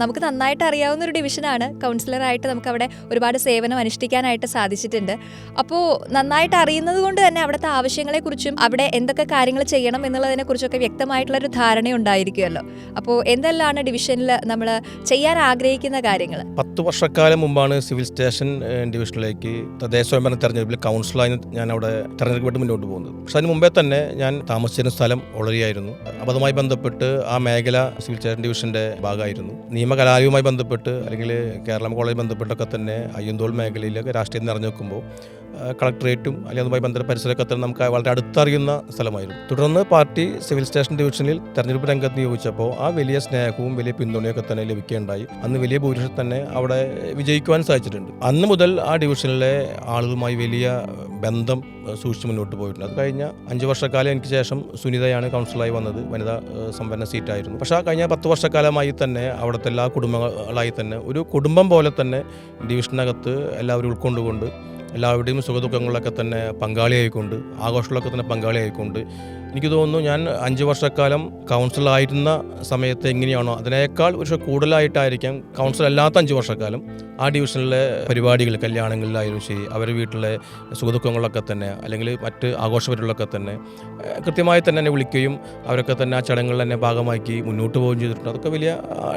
നമുക്ക് നന്നായിട്ട് അറിയാവുന്ന ഒരു ഡിവിഷനാണ്. കൗൺസിലറായിട്ട് നമുക്ക് അവിടെ ഒരുപാട് സേവനം അനുഷ്ഠിക്കാനായിട്ട് സാധിച്ചിട്ടുണ്ട്. അപ്പോൾ നന്നായിട്ട് അറിയുന്നത് കൊണ്ട് തന്നെ അവിടുത്തെ ആവശ്യങ്ങളെക്കുറിച്ചും അവിടെ എന്തൊക്കെ കാര്യങ്ങൾ ചെയ്യണം എന്നുള്ളതിനെക്കുറിച്ചൊക്കെ വ്യക്തമായിട്ടുള്ളൊരു ധാരണ ഉണ്ടായിരിക്കുമല്ലോ. അപ്പോൾ എന്തെല്ലാമാണ് ഡിവിഷനിൽ നമ്മൾ ചെയ്യാൻ ആഗ്രഹിക്കുന്ന കാര്യങ്ങൾ? 10 വർഷക്കാലം മുമ്പാണ് സിവിൽ സ്റ്റേഷൻ ഡിവിഷനിലേക്ക് തദ്ദേശ സ്വയംഭരണ തെരഞ്ഞെടുപ്പിൽ കൗൺസിലായി ഞാൻ അവിടെ തെരഞ്ഞെടുക്കപ്പെട്ട് മുന്നോട്ട് പോകുന്നത്. പക്ഷെ അതിന് മുമ്പേ തന്നെ ഞാൻ താമസിച്ചിരുന്ന സ്ഥലം ഒളരിയായിരുന്നു. അപ്പോൾ അതുമായി ബന്ധപ്പെട്ട് ആ മേഖല സിവിൽ സ്റ്റേഷൻ ഡിവിഷൻ്റെ ഭാഗമായിരുന്നു. നിയമകലാലയവുമായി ബന്ധപ്പെട്ട് അല്ലെങ്കിൽ കേരളം കോളേജ് ബന്ധപ്പെട്ടൊക്കെ തന്നെ അയ്യന്തോൾ മേഖലയിലൊക്കെ രാഷ്ട്രീയം നിറഞ്ഞു വെക്കുമ്പോൾ കളക്ടറേറ്റും അല്ലെങ്കിൽ അതുമായി ബന്ധപ്പെട്ട പരിസരമൊക്കെ തന്നെ നമുക്ക് വളരെ അടുത്തറിയുന്ന സ്ഥലമായിരുന്നു. തുടർന്ന് പാർട്ടി സിവിൽ സ്റ്റേഷൻ ഡിവിഷനിൽ തെരഞ്ഞെടുപ്പ് രംഗത്ത് നിയോഗിച്ചപ്പോൾ ആ വലിയ സ്നേഹവും വലിയ പിന്തുണയൊക്കെ തന്നെ ലഭിക്കുകയുണ്ടായി. അന്ന് വലിയ ഭൂരിപക്ഷം തന്നെ അവിടെ വിജയിക്കുവാൻ സാധിച്ചിട്ടുണ്ട്. അന്ന് മുതൽ ആ ഡിവിഷനിലെ ആളുകളുമായി വലിയ ബന്ധം സൂക്ഷിച്ച് മുന്നോട്ട് പോയിട്ടുണ്ട്. അത് കഴിഞ്ഞ 5 വർഷക്കാലം എനിക്ക് ശേഷം സുനിതയാണ് കൗൺസിലറായി വന്നത്. വനിതാ സംവരണ സീറ്റായിരുന്നു. പക്ഷേ ആ കഴിഞ്ഞ 10 വർഷക്കാലമായി തന്നെ അവിടുത്തെ എല്ലാ കുടുംബങ്ങളായി തന്നെ ഒരു കുടുംബം പോലെ തന്നെ ഡിവിഷനകത്ത് എല്ലാവരും ഉൾക്കൊണ്ടുകൊണ്ട് എല്ലാവരുടെയും സുഖദുഃഖങ്ങളിലൊക്കെ തന്നെ പങ്കാളിയായിക്കൊണ്ട് ആഘോഷങ്ങളൊക്കെ തന്നെ പങ്കാളിയായിക്കൊണ്ട് എനിക്ക് തോന്നുന്നു ഞാൻ 5 വർഷക്കാലം കൗൺസിലറായിരുന്ന സമയത്ത് എങ്ങനെയാണോ അതിനേക്കാൾ ഒരു കൂടുതലായിട്ടായിരിക്കാം കൗൺസിൽ അല്ലാത്ത 5 വർഷക്കാലം ആ ഡിവിഷനിലെ പരിപാടികൾ കല്യാണങ്ങളിലായാലും ശരി അവരുടെ വീട്ടിലെ സുഖദുഃഖങ്ങളൊക്കെ തന്നെ അല്ലെങ്കിൽ മറ്റ് ആഘോഷപരിപാടികളൊക്കെ തന്നെ കൃത്യമായി തന്നെ എന്നെ വിളിക്കുകയും അവരൊക്കെ തന്നെ ആ ചടങ്ങുകളിൽ തന്നെ ഭാഗമാക്കി മുന്നോട്ട് പോവുകയും ചെയ്തിട്ടുണ്ട്. അതൊക്കെ വലിയ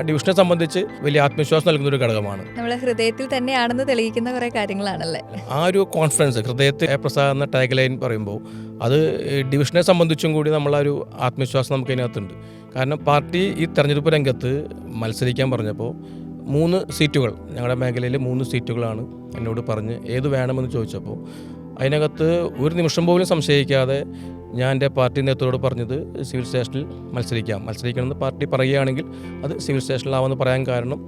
ഡിവിഷനെ സംബന്ധിച്ച് വലിയ ആത്മവിശ്വാസം നൽകുന്നൊരു ഘടകമാണ്. നമ്മളെ ഹൃദയത്തിൽ തന്നെയാണെന്ന് തെളിയിക്കുന്ന കുറേ കാര്യങ്ങളാണല്ലേ. ആ ഒരു കോൺഫിഡൻസ് ഹൃദയത്തിൽ പ്രസാദ് എന്ന ടാഗ് ലൈൻ പറയുമ്പോൾ അത് ഡിവിഷനെ സംബന്ധിച്ചും കൂടി നമ്മളൊരു ഒരു ആത്മവിശ്വാസം നമുക്ക് അതിനകത്തുണ്ട്. കാരണം പാർട്ടി ഈ തെരഞ്ഞെടുപ്പ് രംഗത്ത് മത്സരിക്കാൻ പറഞ്ഞപ്പോൾ 3 സീറ്റുകൾ ഞങ്ങളുടെ മേഖലയിൽ 3 സീറ്റുകളാണ് എന്നോട് പറഞ്ഞ് ഏത് വേണമെന്ന് ചോദിച്ചപ്പോൾ അതിനകത്ത് ഒരു നിമിഷം പോലും സംശയിക്കാതെ ഞാൻ എൻ്റെ പാർട്ടി നേതൃത്വത്തോട് പറഞ്ഞത് സിവിൽ സ്റ്റേഷനിൽ മത്സരിക്കണമെന്ന് പാർട്ടി പറയുകയാണെങ്കിൽ അത് സിവിൽ സ്റ്റേഷനിലാവുമെന്ന് പറയാൻ കാരണം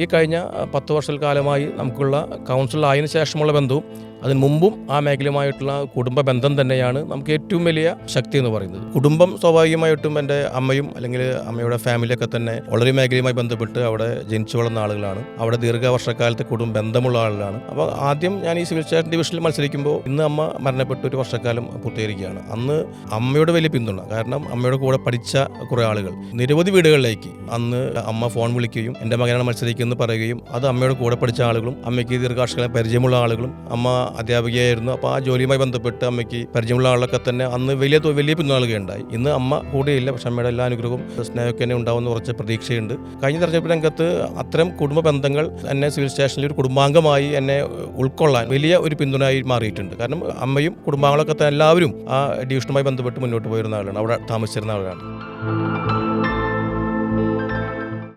ഈ കഴിഞ്ഞ 10 വർഷക്കാലമായി നമുക്കുള്ള കൗൺസിലറായതിനു ശേഷമുള്ള ബന്ധവും അതിന് മുമ്പും ആ മേഖലയുമായിട്ടുള്ള കുടുംബ ബന്ധം തന്നെയാണ് നമുക്ക് ഏറ്റവും വലിയ ശക്തി എന്ന് പറയുന്നത്. കുടുംബം സ്വാഭാവികമായിട്ടും എൻ്റെ അമ്മയും അല്ലെങ്കിൽ അമ്മയുടെ ഫാമിലിയൊക്കെ തന്നെ വളരെ മേഖലയുമായി ബന്ധപ്പെട്ട് അവിടെ ജനിച്ചു വളർന്ന ആളുകളാണ്. അവിടെ ദീർഘവർഷക്കാലത്തെ കുടുംബ ബന്ധമുള്ള ആളുകളാണ്. അപ്പോൾ ആദ്യം ഞാൻ ഈ സിവിൽ സ്റ്റേഷൻ ഡിവിഷനിൽ മത്സരിക്കുമ്പോൾ ഇന്ന് അമ്മ മരണപ്പെട്ട് ഒരു വർഷക്കാലം പൂർത്തീകരിക്കുകയാണ്. അന്ന് അമ്മയുടെ വലിയ പിന്തുണ, കാരണം അമ്മയുടെ കൂടെ പഠിച്ച കുറേ ആളുകൾ നിരവധി വീടുകളിലേക്ക് അന്ന് അമ്മ ഫോൺ വിളിക്കുകയും എൻ്റെ മകനാണ് മത്സരിക്കുന്നത് പറയുകയും അത് അമ്മയുടെ കൂടെ പഠിച്ച ആളുകളും അമ്മയ്ക്ക് ദീർഘകാലം പരിചയമുള്ള ആളുകളും അമ്മ അധ്യാപികയായിരുന്നു. അപ്പോൾ ആ ജോലിയുമായി ബന്ധപ്പെട്ട് അമ്മയ്ക്ക് പരിചയമുള്ള ആളൊക്കെ തന്നെ അന്ന് വലിയ പിന്തുണ നൽകുകയുണ്ടായി. ഇന്ന് അമ്മ കൂടെയില്ല, പക്ഷെ അമ്മയുടെ എല്ലാ അനുഗ്രഹവും സ്നേഹമൊക്കെ തന്നെ ഉണ്ടാവുമെന്ന് കുറച്ച് പ്രതീക്ഷയുണ്ട്. കഴിഞ്ഞ തെരഞ്ഞെടുപ്പ് രംഗത്ത് അത്തരം കുടുംബ ബന്ധങ്ങൾ എന്നെ സിവിൽ സ്റ്റേഷനിൽ ഒരു കുടുംബാംഗമായി എന്നെ ഉൾക്കൊള്ളാൻ വലിയ ഒരു പിന്തുണയായി മാറിയിട്ടുണ്ട്. കാരണം അമ്മയും കുടുംബാംഗങ്ങളൊക്കെ തന്നെ എല്ലാവരും ആ ഡിവിഷനുമായി ബന്ധപ്പെട്ട് മുന്നോട്ട് പോയിരുന്ന ആളാണ്, അവിടെ താമസിച്ചിരുന്ന ആളാണ്.